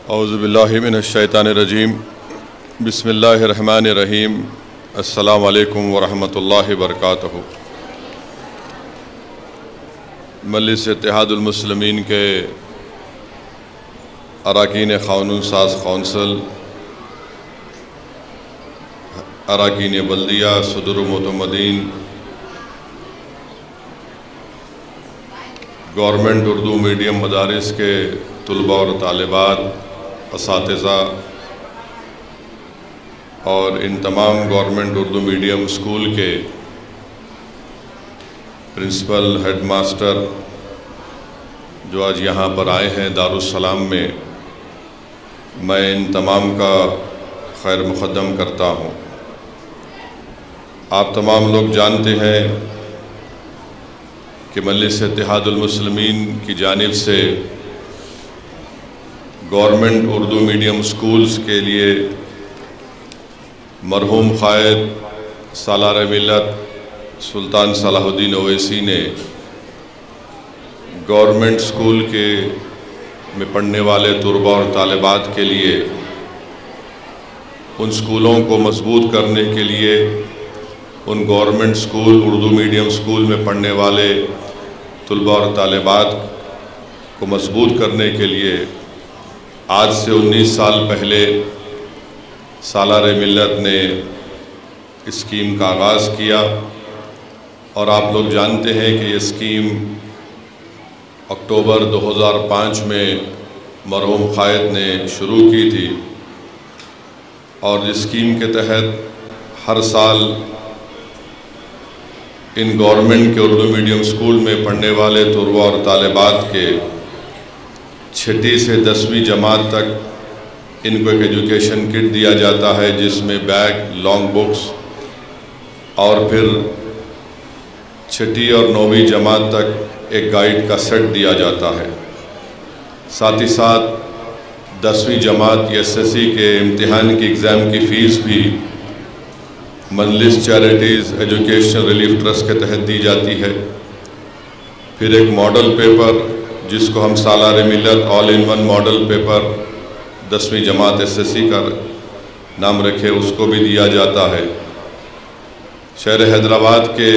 اعوذ باللہ من الشیطان الرجیم بسم اللہ الرحمن الرحیم السلام علیکم ورحمۃ اللہ وبرکاتہ۔ مجلس اتحاد المسلمین کے اراکین قانون ساز کونسل، اراکین بلدیہ، صدر و معتمدین، گورنمنٹ اردو میڈیم مدارس کے طلباء اور طالبات، اساتذہ اور ان تمام گورنمنٹ اردو میڈیم اسکول کے پرنسپل، ہیڈ ماسٹر جو آج یہاں پر آئے ہیں دارالسلام میں ان تمام کا خیر مقدم کرتا ہوں۔ آپ تمام لوگ جانتے ہیں کہ مجلس اتحاد المسلمین کی جانب سے گورنمنٹ اردو میڈیم اسکولز کے لیے مرحوم قائد سالار ملت سلطان صلاح الدین اویسی نے گورنمنٹ اسکول میں پڑھنے والے طلباء اور طالبات کے لیے ان اسکولوں کو مضبوط کرنے کے لیے، ان government school Urdu medium school میں پڑھنے والے طلباء اور طالبات کو مضبوط کرنے کے لیے آج سے 19 سال پہلے سالار ملت نے اسکیم کا آغاز کیا، اور آپ لوگ جانتے ہیں کہ یہ اسکیم اکتوبر 2005 میں مرحوم قائد نے شروع کی تھی، اور اس اسکیم کے تحت ہر سال ان گورنمنٹ کے اردو میڈیم اسکول میں پڑھنے والے طلباء اور طالبات کے 6 سے 10ویں جماعت تک ان کو ایک ایجوکیشن کٹ دیا جاتا ہے، جس میں بیگ، لانگ بکس اور پھر 6 اور 9ویں جماعت تک ایک گائیڈ کا سیٹ دیا جاتا ہے۔ ساتھ ہی ساتھ 10ویں جماعت SSC کے امتحان کی ایگزام کی فیس بھی مجلس چیریٹیز ایجوکیشن ریلیف ٹرسٹ کے تحت دی جاتی ہے۔ پھر ایک ماڈل پیپر جس کو ہم سالار ملت آل ان ون ماڈل پیپر 10ویں جماعت SSC کا نام رکھے، اس کو بھی دیا جاتا ہے۔ شہر حیدرآباد کے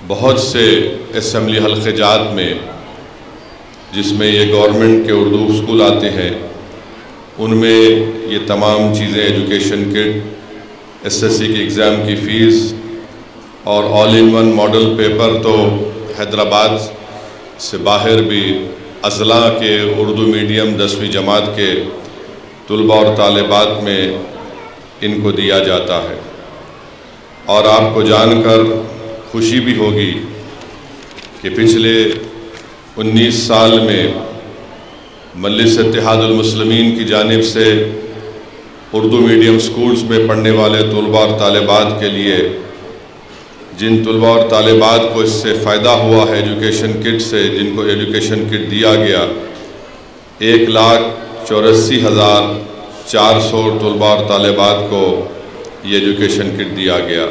بہت سے اسمبلی حلقے جات میں، جس میں یہ گورنمنٹ کے اردو اسکول آتے ہیں، ان میں یہ تمام چیزیں، ایجوکیشن کٹ، SSC کی ایگزام کی فیس اور آل ان ون ماڈل پیپر تو حیدرآباد سے باہر بھی اضلاع کے اردو میڈیم 10ویں جماعت کے طلباء اور طالبات میں ان کو دیا جاتا ہے۔ اور آپ کو جان کر خوشی بھی ہوگی کہ پچھلے 19 سال میں مجلس اتحاد المسلمین کی جانب سے اردو میڈیم سکولز میں پڑھنے والے طلباء اور طالبات کے لیے، جن طلباء اور طالبات کو اس سے فائدہ ہوا ہے ایجوکیشن کٹ سے، جن کو ایجوکیشن کٹ دیا گیا، 1,84,400 طلباء اور طالبات کو یہ ایجوکیشن کٹ دیا گیا۔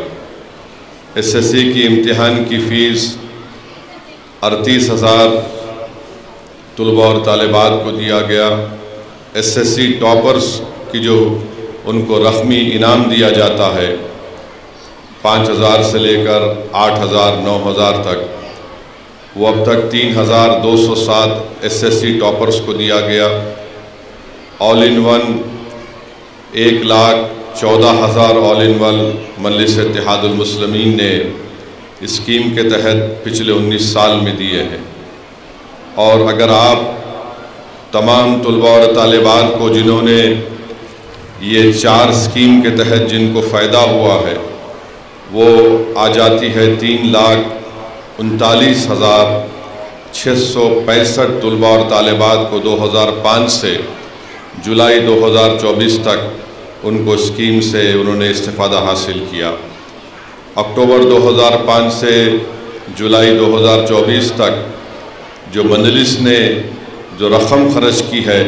SSC کی امتحان کی فیس 38,000 طلباء اور طالبات کو دیا گیا۔ SSC ٹاپرز کی جو ان کو رقمی انعام دیا جاتا ہے 5,000 سے لے کر 8,000 9,000 تک، وہ اب تک 3,207 SSC ٹاپرز کو دیا گیا۔ آل in one 1,14,000 all in one مجلس اتحاد المسلمین نے اسکیم کے تحت پچھلے 19 سال میں دیے ہیں۔ اور اگر آپ تمام طلباء اور طالبات کو جنہوں نے یہ 4 اسکیم کے تحت جن کو فائدہ ہوا ہے، وہ آ جاتی ہے 3,39,665 طلباء اور طالبات کو 2005 سے جولائی 2024 تک ان کو اسکیم سے انہوں نے استفادہ حاصل کیا۔ اکتوبر 2005 سے جولائی 2024 تک جو مجلس نے جو رقم خرچ کی ہے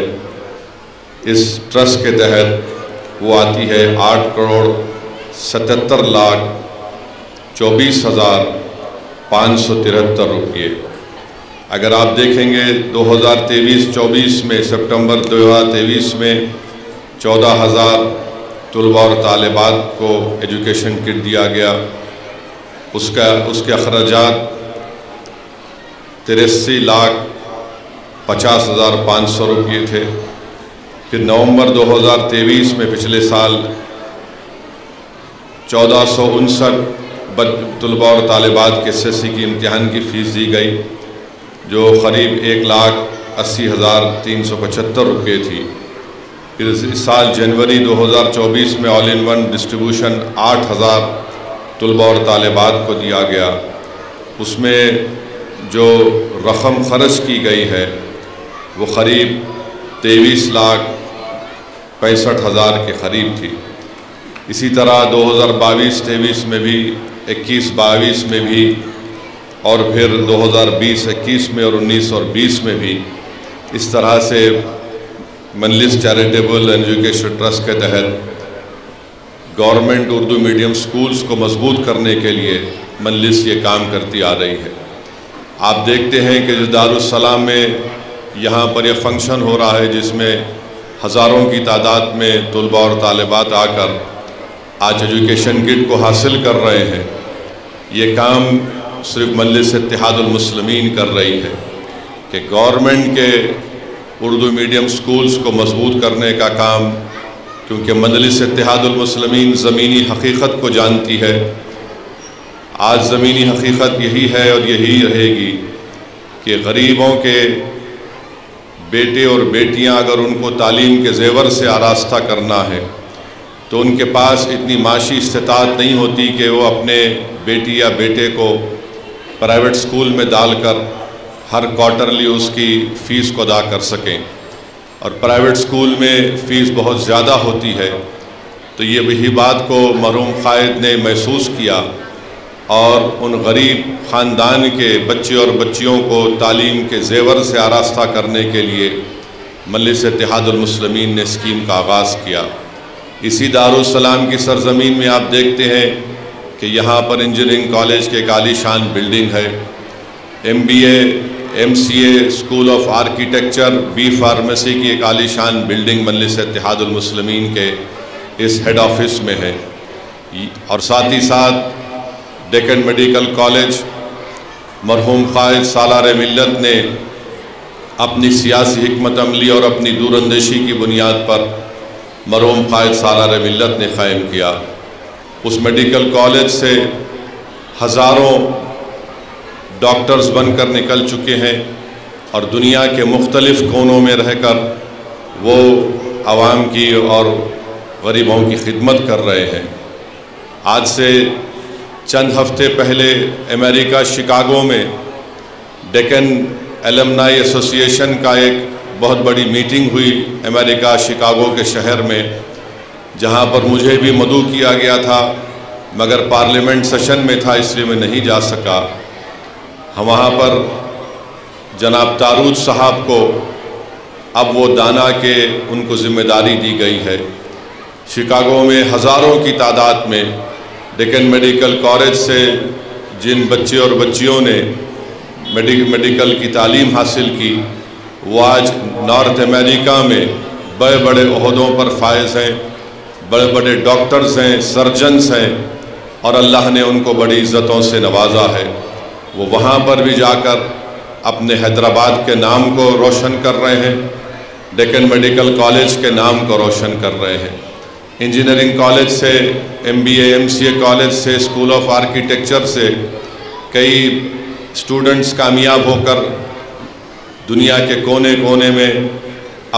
اس ٹرسٹ کے تحت، وہ آتی ہے 8,77,24,573 روپئے۔ اگر آپ دیکھیں گے 2023-24 میں سپٹمبر 2023 میں 14,000 طلباء اور طالبات کو ایجوکیشن کٹ دیا گیا. اس کے اخراجات 83,50,500 روپے تھے. پھر نومبر 2023 میں پچھلے سال 1459 طلباء اور طالبات کے SSC کی امتحان کی فیس دی گئی جو قریب 1,80,375 روپے تھی. پھر اس سال جنوری 2024 میں آل ان ون ڈسٹریبیوشن 8,000 طلباء اور طالبات کو دیا گیا. اس میں جو رقم خرچ کی گئی ہے وہ قریب 23,65,000 کے قریب تھی. اسی طرح 2022-23 میں بھی 21-22 میں بھی اور پھر 2020-21 میں اور 19 اور 20 میں بھی اس طرح سے مجلس چیریٹیبل ایجوکیشن ٹرسٹ کے تحت گورنمنٹ اردو میڈیم سکولز کو مضبوط کرنے کے لیے مجلس یہ کام کرتی آ رہی ہے. آپ دیکھتے ہیں کہ دارالسلام میں یہاں پر یہ فنکشن ہو رہا ہے جس میں ہزاروں کی تعداد میں طلباء اور طالبات آ کر آج ایجوکیشن کٹ کو حاصل کر رہے ہیں. یہ کام صرف مجلس اتحاد المسلمین کر رہی ہے کہ گورنمنٹ کے اردو میڈیم سکولز کو مضبوط کرنے کا کام، کیونکہ مجلس اتحاد المسلمین زمینی حقیقت کو جانتی ہے. آج زمینی حقیقت یہی ہے اور یہی رہے گی کہ غریبوں کے بیٹے اور بیٹیاں اگر ان کو تعلیم کے زیور سے آراستہ کرنا ہے تو ان کے پاس اتنی معاشی استطاعت نہیں ہوتی کہ وہ اپنے بیٹی یا بیٹے کو پرائیویٹ سکول میں ڈال کر ہر کوارٹرلی اس کی فیس کو ادا کر سکیں. اور پرائیویٹ سکول میں فیس بہت زیادہ ہوتی ہے. تو یہ وہی بات کو مرحوم قائد نے محسوس کیا اور ان غریب خاندان کے بچے اور بچیوں کو تعلیم کے زیور سے آراستہ کرنے کے لیے مجلس اتحاد المسلمین نے اسکیم کا آغاز کیا. اسی دارالسلام کی سرزمین میں آپ دیکھتے ہیں کہ یہاں پر انجینئرنگ کالج کے ایک عالی شان بلڈنگ ہے. MBA MCA school of architecture B pharmacy کی ایک عالی شان بلڈنگ مجلس اتحاد المسلمین کے اس ہیڈ آفس میں ہے. اور ساتھ ہی ساتھ ڈیکن میڈیکل کالج مرحوم قائد سالار ملت نے اپنی سیاسی حکمت عملی اور اپنی دور اندیشی کی بنیاد پر مرحوم قائد سالار ملت نے قائم کیا. اس میڈیکل کالج سے ہزاروں ڈاکٹرز بن کر نکل چکے ہیں اور دنیا کے مختلف کونوں میں رہ کر وہ عوام کی اور غریبوں کی خدمت کر رہے ہیں. آج سے چند ہفتے پہلے امریکہ شکاگو میں ڈیکن ایلمنائی ایسوسی ایشن کا ایک بہت بڑی میٹنگ ہوئی امریکہ شکاگو کے شہر میں، جہاں پر مجھے بھی مدعو کیا گیا تھا مگر پارلیمنٹ سیشن میں تھا اس لیے میں نہیں جا سکا. وہاں پر جناب تارود صاحب کو اب وہ دانا کے ان کو ذمہ داری دی گئی ہے. شکاگو میں ہزاروں کی تعداد میں ڈیکن میڈیکل کالج سے جن بچے اور بچیوں نے میڈیکل کی تعلیم حاصل کی وہ آج نارتھ امریکہ میں بڑے بڑے عہدوں پر فائز ہیں، بڑے بڑے ڈاکٹرز ہیں، سرجنز ہیں اور اللہ نے ان کو بڑی عزتوں سے نوازا ہے. وہ وہاں پر بھی جا کر اپنے حیدرآباد کے نام کو روشن کر رہے ہیں، ڈیکن میڈیکل کالج کے نام کو روشن کر رہے ہیں. انجینئرنگ کالج سے، MBA MCA کالج سے، اسکول آف آرکیٹیکچر سے کئی اسٹوڈنٹس کامیاب ہو کر دنیا کے کونے کونے میں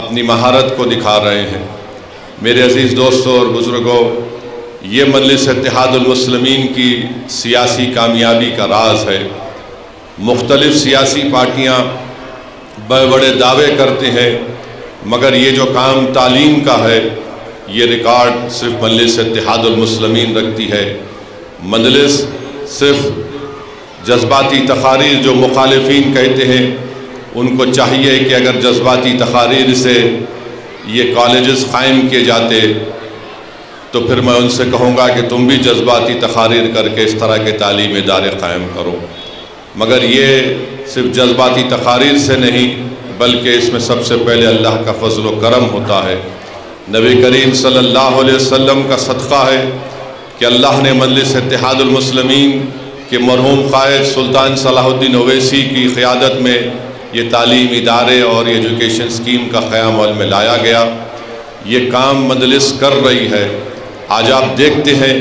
اپنی مہارت کو دکھا رہے ہیں. میرے عزیز دوستوں اور بزرگوں، یہ مجلس اتحاد المسلمین کی سیاسی کامیابی کا راز ہے. مختلف سیاسی پارٹیاں بڑے بڑے دعوے کرتے ہیں مگر یہ جو کام تعلیم کا ہے یہ ریکارڈ صرف مجلس اتحاد المسلمین رکھتی ہے. مجلس صرف جذباتی تقاریر جو مخالفین کہتے ہیں ان کو چاہیے کہ اگر جذباتی تقاریر سے یہ کالجز قائم کیے جاتے تو پھر میں ان سے کہوں گا کہ تم بھی جذباتی تقاریر کر کے اس طرح کے تعلیمی ادارے قائم کرو. مگر یہ صرف جذباتی تقاریر سے نہیں بلکہ اس میں سب سے پہلے اللہ کا فضل و کرم ہوتا ہے۔ نبی کریم صلی اللہ علیہ وسلم کا صدقہ ہے کہ اللہ نے مجلس اتحاد المسلمین کے مرحوم قائد سلطان صلاح الدین اویسی کی قیادت میں یہ تعلیم ادارے اور یہ ایجوکیشن اسکیم کا قیام عمل میں لایا گیا۔ یہ کام مجلس کر رہی ہے۔ آج آپ دیکھتے ہیں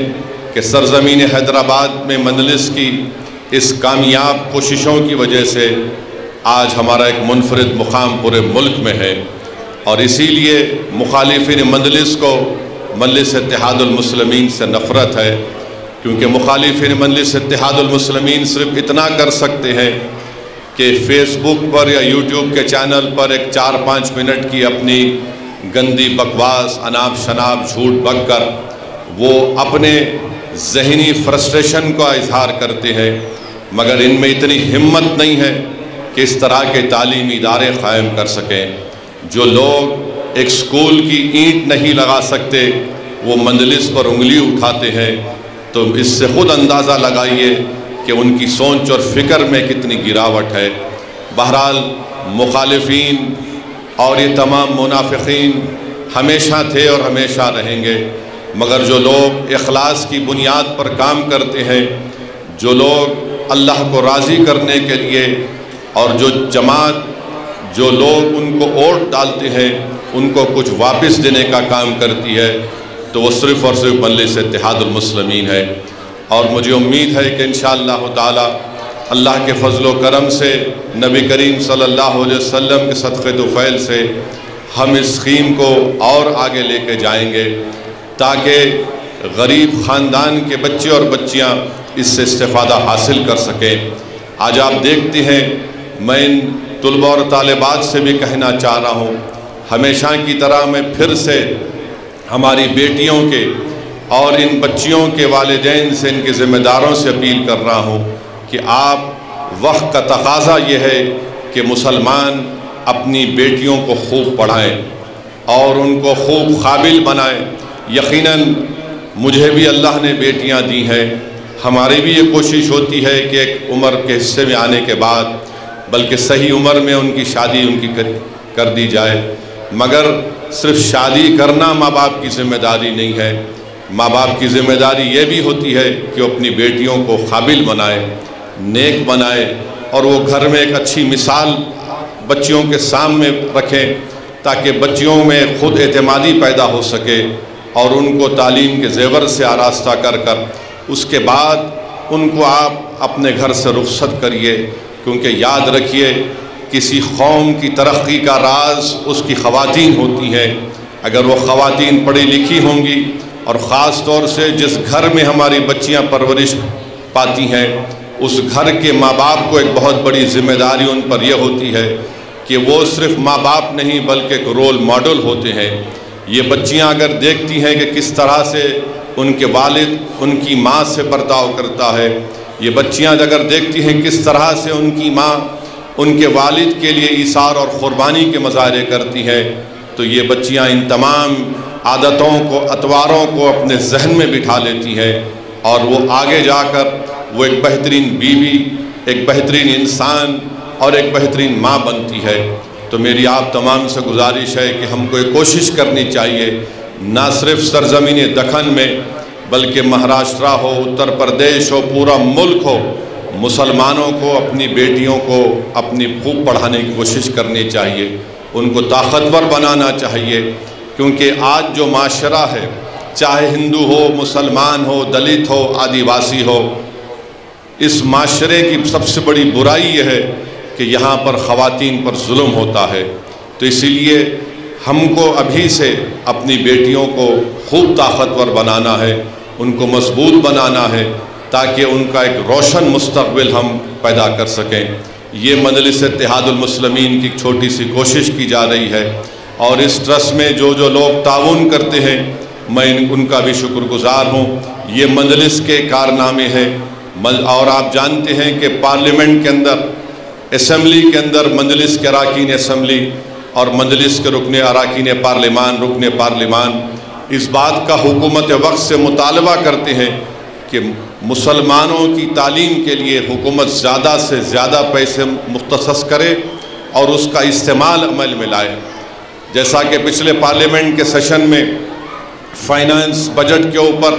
کہ سرزمین حیدرآباد میں مجلس کی اس کامیاب کوششوں کی وجہ سے آج ہمارا ایک منفرد مقام پورے ملک میں ہے، اور اسی لیے مخالفین مجلس کو مجلس اتحاد المسلمین سے نفرت ہے، کیونکہ مخالفین مجلس اتحاد المسلمین صرف اتنا کر سکتے ہیں کہ فیس بک پر یا یوٹیوب کے چینل پر ایک 4-5 منٹ کی اپنی گندی بکواس، اناب شناب، جھوٹ بک کر وہ اپنے ذہنی فرسٹریشن کا اظہار کرتے ہیں، مگر ان میں اتنی ہمت نہیں ہے کہ اس طرح کے تعلیمی ادارے قائم کر سکیں۔ جو لوگ ایک سکول کی اینٹ نہیں لگا سکتے وہ مجلس پر انگلی اٹھاتے ہیں، تو اس سے خود اندازہ لگائیے کہ ان کی سوچ اور فکر میں کتنی گراوٹ ہے۔ بہرحال مخالفین اور یہ تمام منافقین ہمیشہ تھے اور ہمیشہ رہیں گے، مگر جو لوگ اخلاص کی بنیاد پر کام کرتے ہیں، جو لوگ اللہ کو راضی کرنے کے لیے اور جو جماعت، جو لوگ ان کو ووٹ ڈالتے ہیں ان کو کچھ واپس دینے کا کام کرتی ہے، تو وہ صرف اور صرف مجلس اتحاد المسلمین ہے۔ اور مجھے امید ہے کہ انشاءاللہ تعالی اللہ کے فضل و کرم سے، نبی کریم صلی اللہ علیہ وسلم کے صدقے طفیل سے ہم اس اسکیم کو اور آگے لے کے جائیں گے، تاکہ غریب خاندان کے بچے اور بچیاں اس سے استفادہ حاصل کر سکیں۔ آج آپ دیکھتے ہیں، میں ان طلباء اور طالبات سے بھی کہنا چاہ رہا ہوں، ہمیشہ کی طرح میں پھر سے ہماری بیٹیوں کے اور ان بچیوں کے والدین سے، ان کے ذمہ داروں سے اپیل کر رہا ہوں کہ آپ، وقت کا تقاضا یہ ہے کہ مسلمان اپنی بیٹیوں کو خوب پڑھائیں اور ان کو خوب قابل بنائیں۔ یقیناً مجھے بھی اللہ نے بیٹیاں دی ہیں، ہماری بھی یہ کوشش ہوتی ہے کہ ایک عمر کے حصے میں آنے کے بعد بلکہ صحیح عمر میں ان کی شادی ان کی کر دی جائے، مگر صرف شادی کرنا ماں باپ کی ذمہ داری نہیں ہے۔ ماں باپ کی ذمہ داری یہ بھی ہوتی ہے کہ وہ اپنی بیٹیوں کو قابل بنائے، نیک بنائے، اور وہ گھر میں ایک اچھی مثال بچیوں کے سامنے رکھیں، تاکہ بچیوں میں خود اعتمادی پیدا ہو سکے، اور ان کو تعلیم کے زیور سے آراستہ کر کر اس کے بعد ان کو آپ اپنے گھر سے رخصت کریے، کیونکہ یاد رکھیے کسی قوم کی ترقی کا راز اس کی خواتین ہوتی ہیں۔ اگر وہ خواتین پڑھی لکھی ہوں گی، اور خاص طور سے جس گھر میں ہماری بچیاں پرورش پاتی ہیں، اس گھر کے ماں باپ کو ایک بہت بڑی ذمہ داری ان پر یہ ہوتی ہے کہ وہ صرف ماں باپ نہیں بلکہ ایک رول ماڈل ہوتے ہیں۔ یہ بچیاں اگر دیکھتی ہیں کہ کس طرح سے ان کے والد ان کی ماں سے برتاؤ کرتا ہے، یہ بچیاں اگر دیکھتی ہیں کس طرح سے ان کی ماں ان کے والد کے لیے ایثار اور قربانی کے مظاہرے کرتی ہیں، تو یہ بچیاں ان تمام عادتوں کو، اطواروں کو اپنے ذہن میں بٹھا لیتی ہیں، اور وہ آگے جا کر وہ ایک بہترین بیوی، ایک بہترین انسان اور ایک بہترین ماں بنتی ہے۔ تو میری آپ تمام سے گزارش ہے کہ ہم کو یہ کوشش کرنی چاہیے، نہ صرف سرزمین دکن میں بلکہ مہاراشٹرا ہو، اتر پردیش ہو، پورا ملک ہو، مسلمانوں کو اپنی بیٹیوں کو اپنی خوب پڑھانے کی کوشش کرنی چاہیے، ان کو طاقتور بنانا چاہیے، کیونکہ آج جو معاشرہ ہے، چاہے ہندو ہو، مسلمان ہو، دلت ہو، آدیواسی ہو، اس معاشرے کی سب سے بڑی برائی یہ ہے کہ یہاں پر خواتین پر ظلم ہوتا ہے۔ تو اسی لیے ہم کو ابھی سے اپنی بیٹیوں کو خوب طاقتور بنانا ہے، ان کو مضبوط بنانا ہے، تاکہ ان کا ایک روشن مستقبل ہم پیدا کر سکیں۔ یہ مجلس اتحاد المسلمین کی چھوٹی سی کوشش کی جا رہی ہے، اور اس ٹرسٹ میں جو لوگ تعاون کرتے ہیں میں ان کا بھی شکر گزار ہوں۔ یہ مجلس کے کارنامے ہیں، اور آپ جانتے ہیں کہ پارلیمنٹ کے اندر، اسمبلی کے اندر مجلس کے اراکین اسمبلی اور مجلس کے رکن اراکین پارلیمان، رکن پارلیمان اس بات کا حکومت وقت سے مطالبہ کرتے ہیں کہ مسلمانوں کی تعلیم کے لیے حکومت زیادہ سے زیادہ پیسے مختص کرے اور اس کا استعمال عمل میں لائے. جیسا کہ پچھلے پارلیمنٹ کے سیشن میں فائنانس بجٹ کے اوپر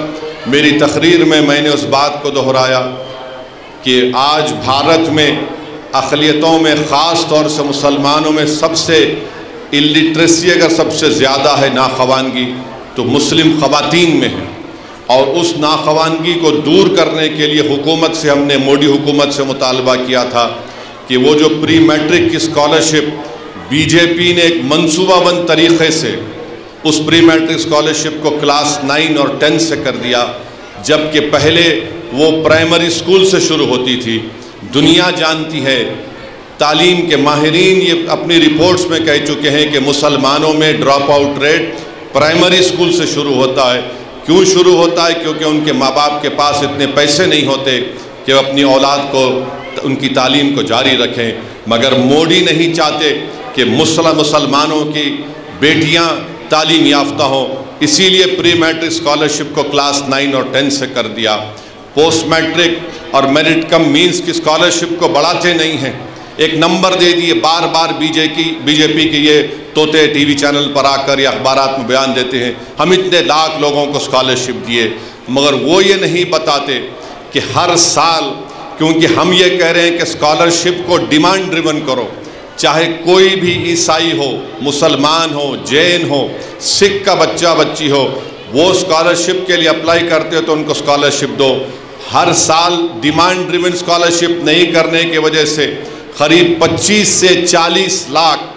میری تقریر میں نے اس بات کو دہرایا کہ آج بھارت میں اقلیتوں میں خاص طور سے مسلمانوں میں سب سے الٹریسی اگر سب سے زیادہ ہے ناخوانگی تو مسلم خواتین میں ہے. اور اس ناخوانگی کو دور کرنے کے لیے حکومت سے ہم نے مودی حکومت سے مطالبہ کیا تھا کہ وہ جو پری میٹرک کی اسکالرشپ بی جے پی نے ایک منصوبہ بند طریقے سے اس پری میٹرک اسکالرشپ کو کلاس 9 اور 10 سے کر دیا، جبکہ پہلے وہ پرائمری اسکول سے شروع ہوتی تھی. دنیا جانتی ہے، تعلیم کے ماہرین یہ اپنی رپورٹس میں کہہ چکے ہیں کہ مسلمانوں میں drop out rate primary school سے شروع ہوتا ہے. کیوں شروع ہوتا ہے؟ کیونکہ ان کے ماں باپ کے پاس اتنے پیسے نہیں ہوتے کہ وہ اپنی اولاد کو ان کی تعلیم کو جاری رکھیں. مگر مودی نہیں چاہتے کہ مسلمانوں کی بیٹیاں تعلیم یافتہ ہوں، اسی لیے پری میٹرک اسکالرشپ کو کلاس 9 اور 10 سے کر دیا. پوسٹ میٹرک اور میرٹ کم مینس کی اسکالرشپ کو بڑھاتے نہیں ہیں، ایک نمبر دے دیے. بار بار بی جے پی کے یہ طوطے ٹی وی چینل پر آ کر یا اخبارات میں بیان دیتے ہیں ہم اتنے لاکھ لوگوں کو اسکالرشپ دیے، مگر وہ یہ نہیں بتاتے کہ ہر سال، کیونکہ ہم یہ کہہ رہے ہیں کہ اسکالرشپ کو ڈیمانڈ ڈریون کرو، چاہے کوئی بھی عیسائی ہو، مسلمان ہو، جین ہو، سکھ کا بچہ بچی ہو، وہ اسکالرشپ کے لیے اپلائی کرتے ہو تو ان کو اسکالرشپ دو. ہر سال ڈیمانڈ ڈریون اسکالرشپ نہیں کرنے کی وجہ سے قریب 25 سے 40 لاکھ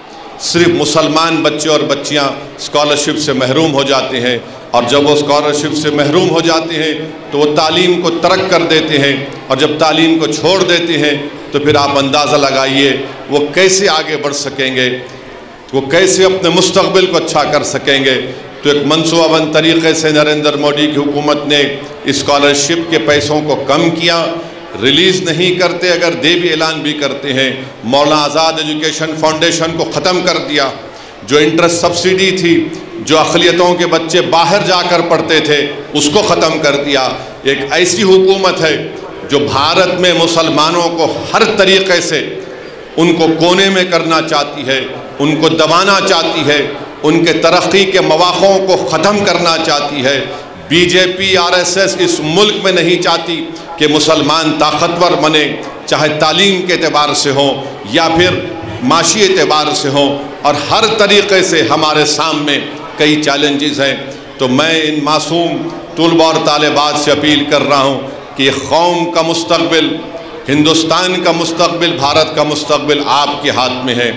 صرف مسلمان بچے اور بچیاں اسکالرشپ سے محروم ہو جاتے ہیں. اور جب وہ اسکالرشپ سے محروم ہو جاتے ہیں تو وہ تعلیم کو ترک کر دیتے ہیں، اور جب تعلیم کو چھوڑ دیتے ہیں تو پھر آپ اندازہ لگائیے وہ کیسے آگے بڑھ سکیں گے، وہ کیسے اپنے مستقبل کو اچھا کر سکیں گے. تو ایک منصوبہ بند طریقے سے نریندر مودی کی حکومت نے اسکالرشپ کے پیسوں کو کم کیا، ریلیز نہیں کرتے، اگر دے بھی اعلان بھی کرتے ہیں. مولانا آزاد ایجوکیشن فاؤنڈیشن کو ختم کر دیا، جو انٹرسٹ سبسڈی تھی جو اقلیتوں کے بچے باہر جا کر پڑھتے تھے اس کو ختم کر دیا. ایک ایسی حکومت ہے جو بھارت میں مسلمانوں کو ہر طریقے سے ان کو کونے میں کرنا چاہتی ہے، ان کو دبانا چاہتی ہے، ان کے ترقی کے مواقعوں کو ختم کرنا چاہتی ہے. B J P R S S اس ملک میں نہیں چاہتی کہ مسلمان طاقتور بنے، چاہے تعلیم کے اعتبار سے ہوں یا پھر معاشی اعتبار سے ہوں، اور ہر طریقے سے ہمارے سامنے کئی چیلنجز ہیں. تو میں ان معصوم طلباء اور طالبات سے اپیل کر رہا ہوں کہ قوم کا مستقبل، ہندوستان کا مستقبل، بھارت کا مستقبل آپ کے ہاتھ میں ہے.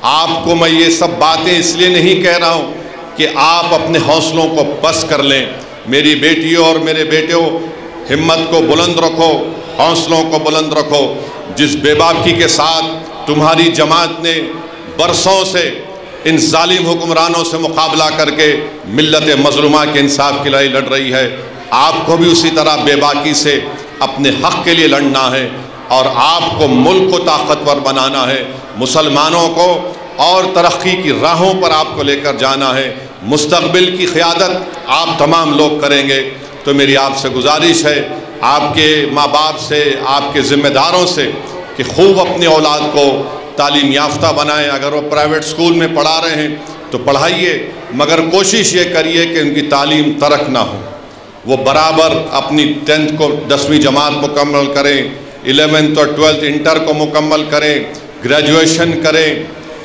آپ کو میں یہ سب باتیں اس لیے نہیں کہہ رہا ہوں کہ آپ اپنے حوصلوں کو پست کر لیں. میری بیٹیوں اور میرے بیٹوں، ہمت کو بلند رکھو، حوصلوں کو بلند رکھو. جس بے باکی کے ساتھ تمہاری جماعت نے برسوں سے ان ظالم حکمرانوں سے مقابلہ کر کے ملت مظلومہ کے انصاف کی لڑائی لڑ رہی ہے، آپ کو بھی اسی طرح بے باکی سے اپنے حق کے لیے لڑنا ہے، اور آپ کو ملک کو طاقتور بنانا ہے، مسلمانوں کو اور ترقی کی راہوں پر آپ کو لے کر جانا ہے. مستقبل کی قیادت آپ تمام لوگ کریں گے. تو میری آپ سے گزارش ہے، آپ کے ماں باپ سے، آپ کے ذمہ داروں سے، کہ خوب اپنی اولاد کو تعلیم یافتہ بنائیں. اگر وہ پرائیویٹ اسکول میں پڑھا رہے ہیں تو پڑھائیے، مگر کوشش یہ کریے کہ ان کی تعلیم ترک نہ ہو. وہ برابر اپنی 10th کو 10ویں جماعت مکمل کریں، 11th اور 12th انٹر کو مکمل کریں، گریجویشن کریں،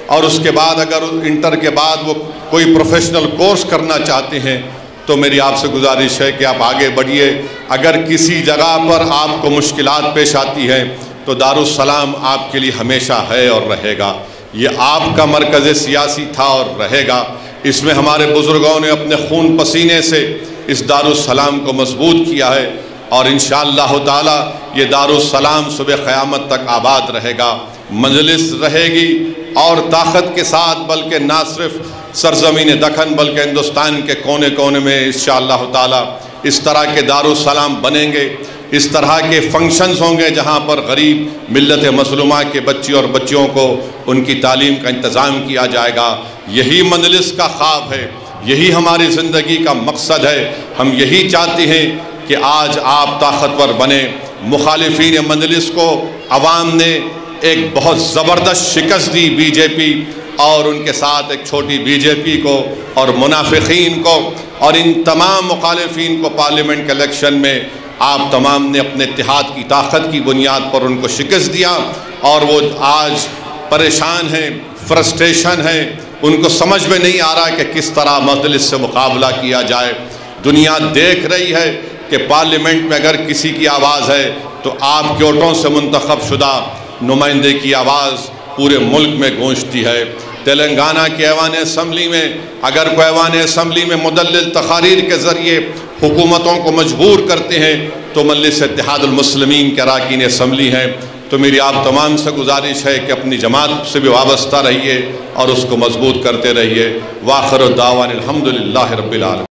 اور اس کے بعد اگر انٹر کے بعد وہ کوئی پروفیشنل کورس کرنا چاہتے ہیں تو میری آپ سے گزارش ہے کہ آپ آگے بڑھیے. اگر کسی جگہ پر آپ کو مشکلات پیش آتی ہیں تو دارالسلام آپ کے لیے ہمیشہ ہے اور رہے گا. یہ آپ کا مرکز سیاسی تھا اور رہے گا. اس میں ہمارے بزرگوں نے اپنے خون پسینے سے اس دارالسلام کو مضبوط کیا ہے، اور انشاءاللہ تعالی یہ دارالسلام صبح قیامت تک آباد رہے گا. مجلس رہے گی اور طاقت کے ساتھ، بلکہ نہ صرف سرزمین دکن بلکہ ہندوستان کے کونے کونے میں انشاءاللہ تعالی اس طرح کے دارالسلام بنیں گے. اس طرح کے فنکشنز ہوں گے جہاں پر غریب ملت مظلومہ کے بچی اور بچیوں کو ان کی تعلیم کا انتظام کیا جائے گا. یہی مجلس کا خواب ہے، یہی ہماری زندگی کا مقصد ہے. ہم یہی چاہتے ہیں کہ آج آپ طاقتور بنے۔ مخالفین مجلس کو عوام نے ایک بہت زبردست شکست دی، بی جے پی اور ان کے ساتھ ایک چھوٹی بی جے پی کو اور منافقین کو اور ان تمام مخالفین کو پارلیمنٹ کے الیکشن میں آپ تمام نے اپنے اتحاد کی طاقت کی بنیاد پر ان کو شکست دیا، اور وہ آج پریشان ہیں، فرسٹریشن ہے، ان کو سمجھ میں نہیں آ رہا کہ کس طرح مجلس سے مقابلہ کیا جائے۔ دنیا دیکھ رہی ہے کہ پارلیمنٹ میں اگر کسی کی آواز ہے تو آپ کے ووٹوں سے منتخب شدہ نمائندے کی آواز پورے ملک میں گونجتی ہے۔ تلنگانہ کے ایوان اسمبلی میں اگر کوئی ایوان اسمبلی میں مدلل تقاریر کے ذریعے حکومتوں کو مجبور کرتے ہیں تو مجلس اتحاد المسلمین کے اراکین اسمبلی ہیں۔ تو میری آپ تمام سے گزارش ہے کہ اپنی جماعت سے بھی وابستہ رہیے اور اس کو مضبوط کرتے رہیے۔ وآخر الدعوانا الحمدللہ رب العالمین۔